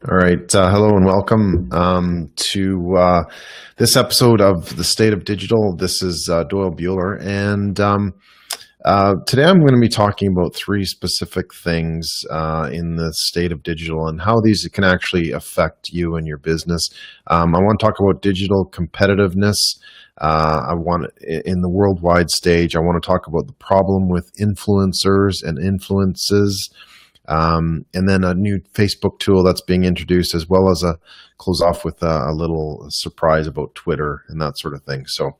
All right. Hello and welcome to this episode of The State of Digital. This is Doyle Buehler. And today I'm going to be talking about three specific things in the state of digital and how these can actually affect you and your business. I want to talk about digital competitiveness. In the worldwide stage, I want to talk about the problem with influencers and influences. And then a new Facebook tool that's being introduced, as well as close off with a little surprise about Twitter and that sort of thing. So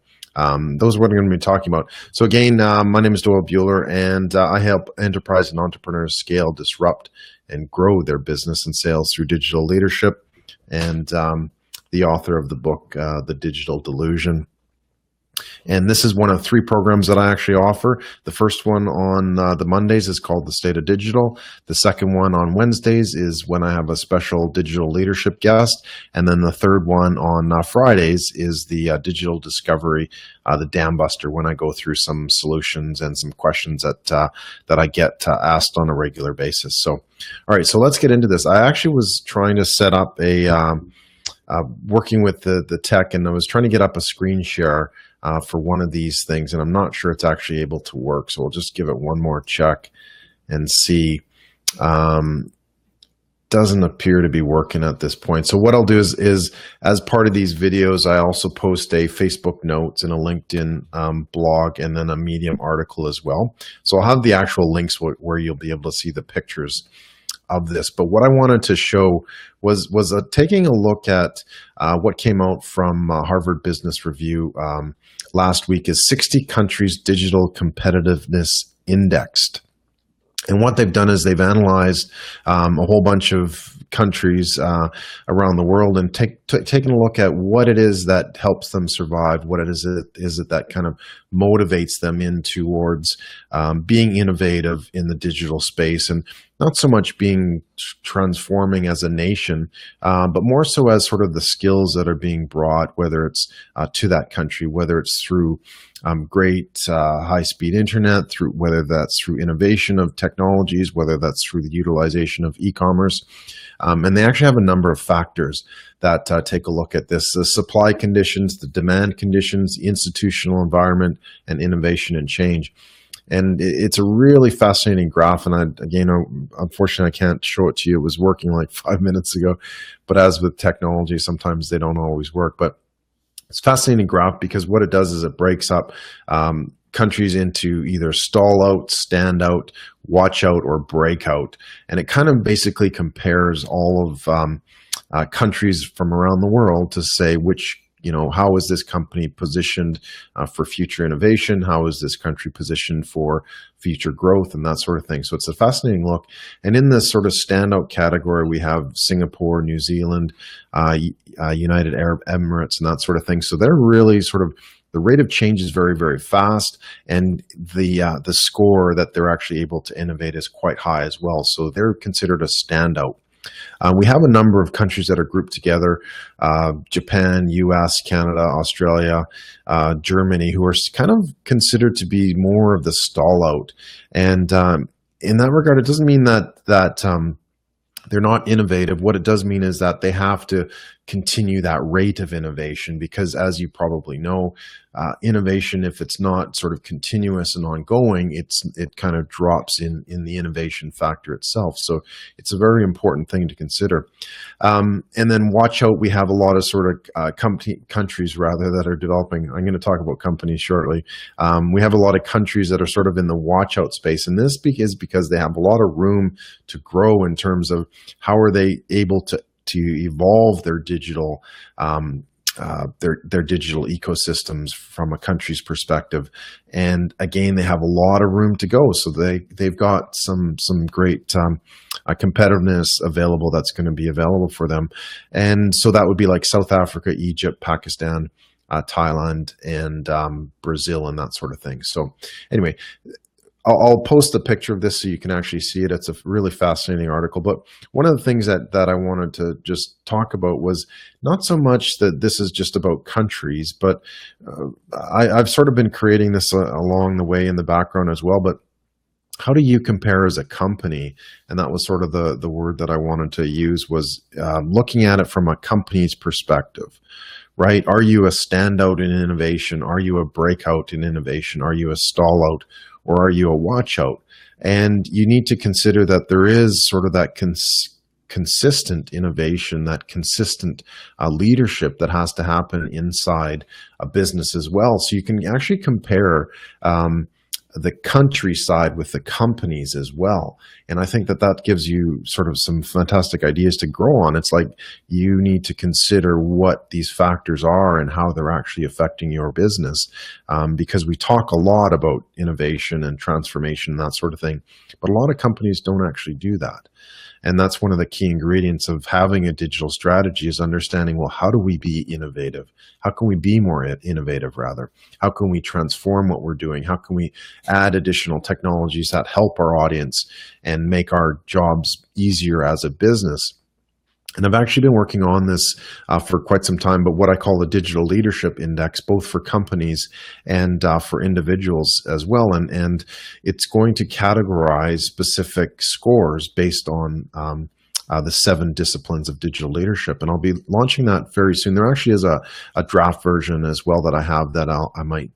those are what I'm going to be talking about. So again, my name is Doyle Buehler, and I help enterprise and entrepreneurs scale, disrupt, and grow their business and sales through digital leadership. And the author of the book, The Digital Delusion. And this is one of three programs that I actually offer. The first one on the Mondays is called The State of Digital. The second one on Wednesdays is when I have a special digital leadership guest. And then the third one on Fridays is the digital discovery, the Dam Buster, when I go through some solutions and some questions that I get asked on a regular basis. So, all right, so let's get into this. I actually was trying to set up working with the tech, and I was trying to get up a screen share for one of these things, and I'm not sure it's actually able to work. So we'll just give it one more check and see. Doesn't appear to be working at this point. So what I'll do is as part of these videos, I also post a Facebook notes and a LinkedIn blog, and then a Medium article as well. So I'll have the actual links where you'll be able to see the pictures of this. But what I wanted to show was taking a look at what came out from Harvard Business Review last week is 60 countries' digital competitiveness indexed. And what they've done is they've analyzed a whole bunch of countries around the world and taken a look at what it is that helps them survive, what it is that kind of motivates them in towards being innovative in the digital space, and not so much being transforming as a nation, but more so as sort of the skills that are being brought, whether it's to that country, whether it's through great high-speed internet, whether that's through innovation of technologies, whether that's through the utilization of e-commerce. And they actually have a number of factors that take a look at this: the supply conditions, the demand conditions, the institutional environment, and innovation and change. And it's a really fascinating graph. And unfortunately, I can't show it to you. It was working like 5 minutes ago. But as with technology, sometimes they don't always work. But it's a fascinating graph because what it does is it breaks up countries into either stall out, stand out, watch out, or break out. And it kind of basically compares all of countries from around the world to say how is this company positioned for future innovation? How is this country positioned for future growth and that sort of thing? So it's a fascinating look. And in this sort of standout category, we have Singapore, New Zealand, United Arab Emirates, and that sort of thing. So they're really the rate of change is very, very fast, and the score that they're actually able to innovate is quite high as well. So they're considered a standout. We have a number of countries that are grouped together: Japan, US, Canada, Australia, Germany, who are kind of considered to be more of the stall out. And in that regard, it doesn't mean that they're not innovative. What it does mean is that they have to continue that rate of innovation, because as you probably know, innovation, if it's not sort of continuous and ongoing, it kind of drops in the innovation factor itself. So it's a very important thing to consider. And then watch out, we have a lot of sort of countries rather that are developing. I'm going to talk about companies shortly. We have a lot of countries that are sort of in the watch out space, and this is because they have a lot of room to grow in terms of how are they able to evolve their digital their digital ecosystems from a country's perspective. And again, they have a lot of room to go. So they've got some great competitiveness available that's going to be available for them. And so that would be like South Africa, Egypt, Pakistan, Thailand, and Brazil, and that sort of thing. So anyway, I'll post a picture of this so you can actually see it. It's a really fascinating article. But one of the things that I wanted to just talk about was not so much that this is just about countries, but I've sort of been creating this along the way in the background as well. But how do you compare as a company? And that was sort of the word that I wanted to use, was looking at it from a company's perspective, right? Are you a standout in innovation? Are you a breakout in innovation? Are you a stall out, or are you a watch out? And you need to consider that there is sort of that consistent innovation, that consistent leadership that has to happen inside a business as well. So you can actually compare the countryside with the companies as well. And I think that that gives you sort of some fantastic ideas to grow on. It's like you need to consider what these factors are and how they're actually affecting your business. Because we talk a lot about innovation and transformation and that sort of thing, but a lot of companies don't actually do that. And that's one of the key ingredients of having a digital strategy, is understanding, well, how do we be innovative? How can we be more innovative, rather? How can we transform what we're doing? How can we add additional technologies that help our audience and make our jobs easier as a business? And I've actually been working on this for quite some time, but what I call the Digital Leadership Index, both for companies and for individuals as well. And it's going to categorize specific scores based on the 7 disciplines of digital leadership. And I'll be launching that very soon. There actually is a draft version as well that I have that I might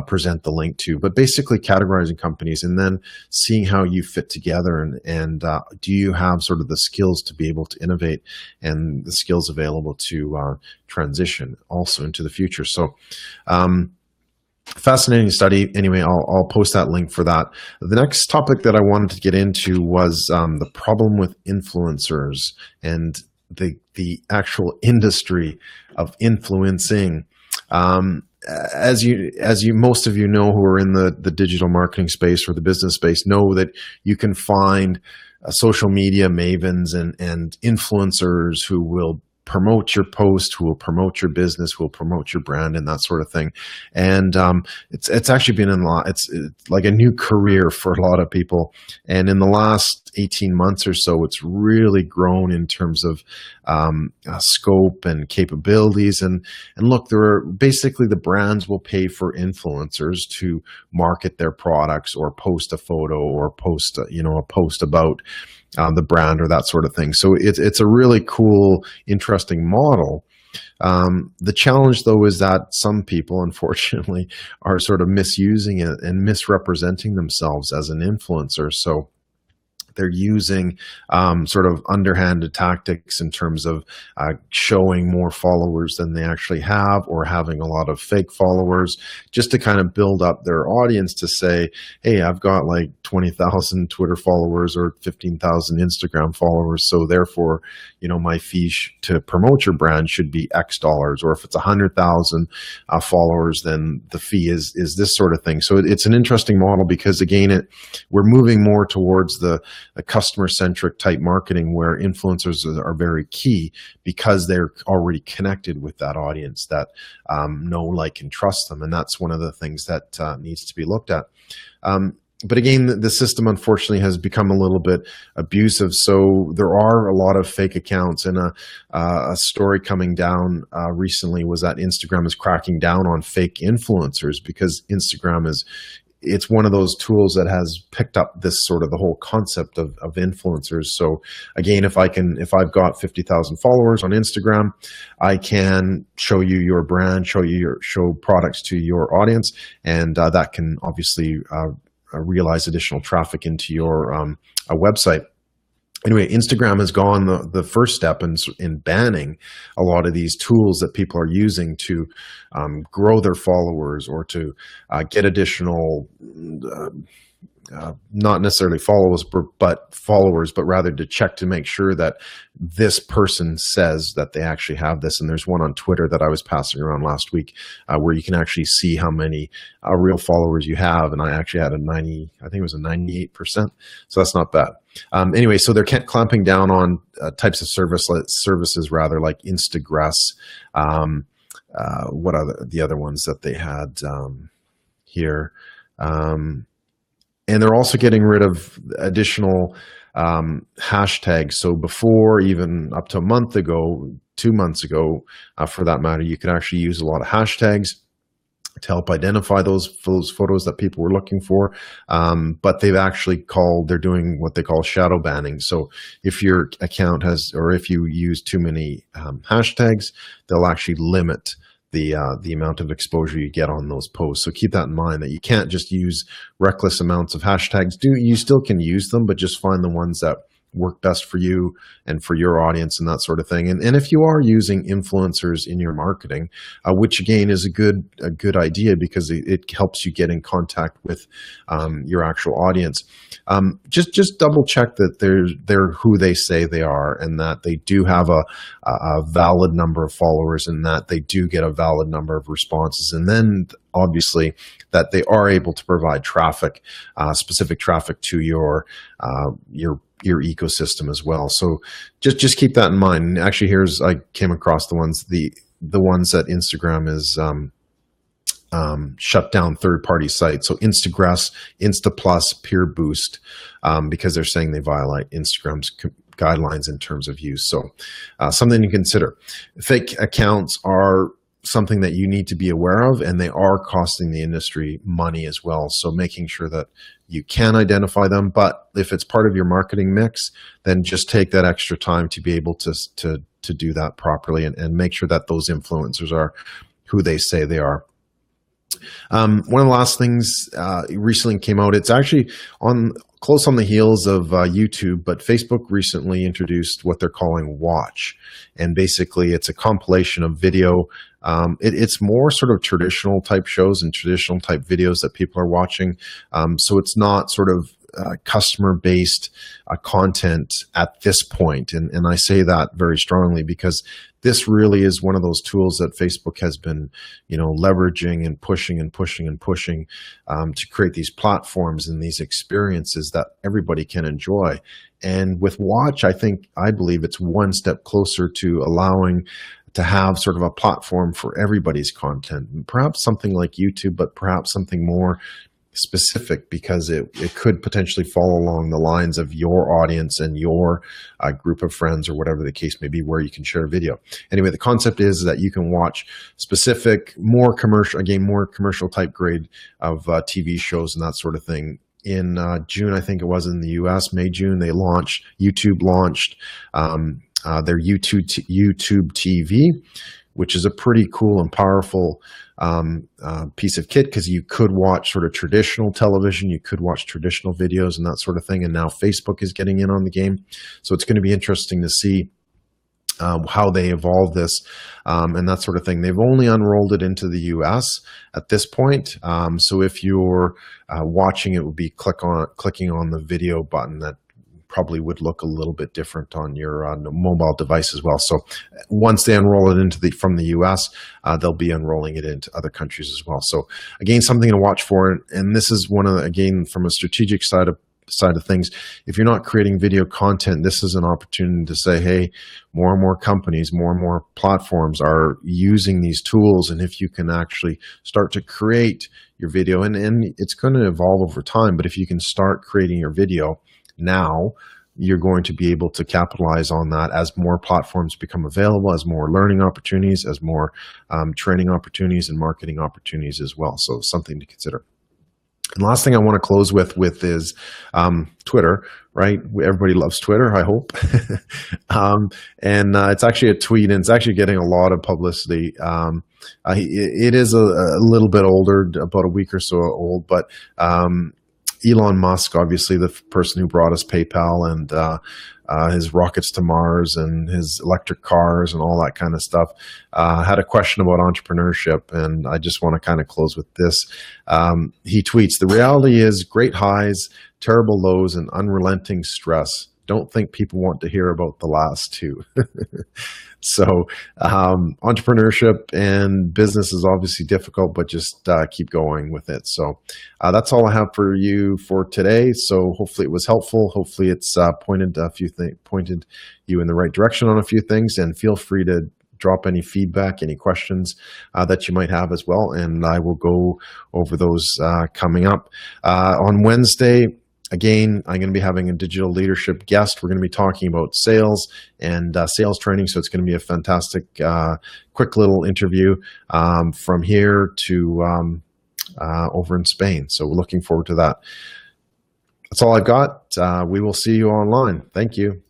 present the link to. But basically categorizing companies and then seeing how you fit together, and do you have sort of the skills to be able to innovate and the skills available to transition also into the future. So fascinating study. Anyway, I'll post that link for that. The next topic that I wanted to get into was the problem with influencers and the actual industry of influencing. As you most of you know, who are in the digital marketing space or the business space, know that you can find social media mavens and influencers who will promote your post, who will promote your business, who will promote your brand, and that sort of thing. And it's actually been it's like a new career for a lot of people. And in the last 18 months or so, it's really grown in terms of scope and capabilities. And look, there are basically, the brands will pay for influencers to market their products or post a photo or post a post about the brand or that sort of thing. So it's a really cool, interesting model. The challenge, though, is that some people, unfortunately, are sort of misusing it and misrepresenting themselves as an influencer. So they're using sort of underhanded tactics in terms of showing more followers than they actually have, or having a lot of fake followers, just to kind of build up their audience to say, hey, I've got like 20,000 Twitter followers or 15,000 Instagram followers, so therefore, my fee to promote your brand should be X dollars. Or if it's 100,000 followers, then the fee is this sort of thing. So it's an interesting model, because again, we're moving more towards the customer-centric type marketing, where influencers are very key, because they're already connected with that audience that know, like, and trust them. And that's one of the things that needs to be looked at. But again, the system, unfortunately, has become a little bit abusive. So there are a lot of fake accounts. And a story coming down recently was that Instagram is cracking down on fake influencers, because it's one of those tools that has picked up this sort of the whole concept of influencers. So again, if I've got 50,000 followers on Instagram, I can show you your brand, show products to your audience, and that can obviously realize additional traffic into your website. Anyway, Instagram has gone the first step in banning a lot of these tools that people are using to grow their followers, or to get additional, not necessarily followers, but rather to check to make sure that this person says that they actually have this. And there's one on Twitter that I was passing around last week where you can actually see how many real followers you have. And I actually had I think it was a 98%. So that's not bad. Anyway, so they're clamping down on types of services rather, like Instagress. What are the other ones that they had here? And they're also getting rid of additional hashtags. So before, even up to a month ago, 2 months ago, for that matter, you could actually use a lot of hashtags. to help identify those photos that people were looking for. But they're doing what they call shadow banning. So if your account has, or if you use too many hashtags, they'll actually limit the amount of exposure you get on those posts. So keep that in mind, that you can't just use reckless amounts of hashtags. You still can use them, but just find the ones that work best for you and for your audience and that sort of thing. And if you are using influencers in your marketing, which again is a good idea, because it helps you get in contact with your actual audience. Just double check that they're who they say they are, and that they do have a valid number of followers, and that they do get a valid number of responses. And then obviously that they are able to provide traffic, specific traffic to your ecosystem as well. So just keep that in mind. And actually, I came across the ones that Instagram is shut down third-party sites. So Instagress, Instaplus, Peer Boost, because they're saying they violate Instagram's guidelines in terms of use. So something to consider. Fake accounts are something that you need to be aware of, and they are costing the industry money as well. So making sure that you can identify them, but if it's part of your marketing mix, then just take that extra time to be able to do that properly, and make sure that those influencers are who they say they are. One of the last things recently came out, it's actually close on the heels of YouTube, but Facebook recently introduced what they're calling Watch. And basically it's a compilation of video. It's more sort of traditional type shows and traditional type videos that people are watching. So it's not sort of customer-based content at this point. And I say that very strongly, because this really is one of those tools that Facebook has been, leveraging and pushing to create these platforms and these experiences that everybody can enjoy. And with Watch, I believe it's one step closer to allowing to have sort of a platform for everybody's content, and perhaps something like YouTube, but perhaps something more specific, because it could potentially fall along the lines of your audience and your group of friends, or whatever the case may be, where you can share video. Anyway, the concept is that you can watch specific, more commercial type grade of TV shows and that sort of thing. In June, I think it was, in the US, May, June, YouTube launched their YouTube TV, which is a pretty cool and powerful piece of kit, because you could watch sort of traditional television, you could watch traditional videos and that sort of thing. And now Facebook is getting in on the game. So it's going to be interesting to see how they evolve this and that sort of thing. They've only unrolled it into the US at this point. So if you're watching, it would be clicking on the video button. That probably would look a little bit different on your mobile device as well. So once they unroll it from the US, they'll be unrolling it into other countries as well. So again, something to watch for. And this is again, from a strategic side of things, if you're not creating video content, this is an opportunity to say, hey, more and more companies, more and more platforms are using these tools. And if you can actually start to create your video, and it's going to evolve over time, but if you can start creating your video now, you're going to be able to capitalize on that as more platforms become available, as more learning opportunities, as more training opportunities and marketing opportunities as well. So something to consider. And last thing I want to close with is Twitter, right? Everybody loves Twitter, I hope. It's actually a tweet, and it's actually getting a lot of publicity. It is a little bit older, about a week or so old, but Elon Musk, obviously the person who brought us PayPal and his rockets to Mars and his electric cars and all that kind of stuff, had a question about entrepreneurship. And I just want to kind of close with this. He tweets, "The reality is great highs, terrible lows, and unrelenting stress. Don't think people want to hear about the last two." So entrepreneurship and business is obviously difficult, but just keep going with it. So that's all I have for you for today. So hopefully it was helpful. Hopefully it's pointed you in the right direction on a few things, and feel free to drop any feedback, any questions that you might have as well. And I will go over those coming up on Wednesday. Again, I'm going to be having a digital leadership guest. We're going to be talking about sales and sales training. So it's going to be a fantastic, quick little interview from here to over in Spain. So we're looking forward to that. That's all I've got. We will see you online. Thank you.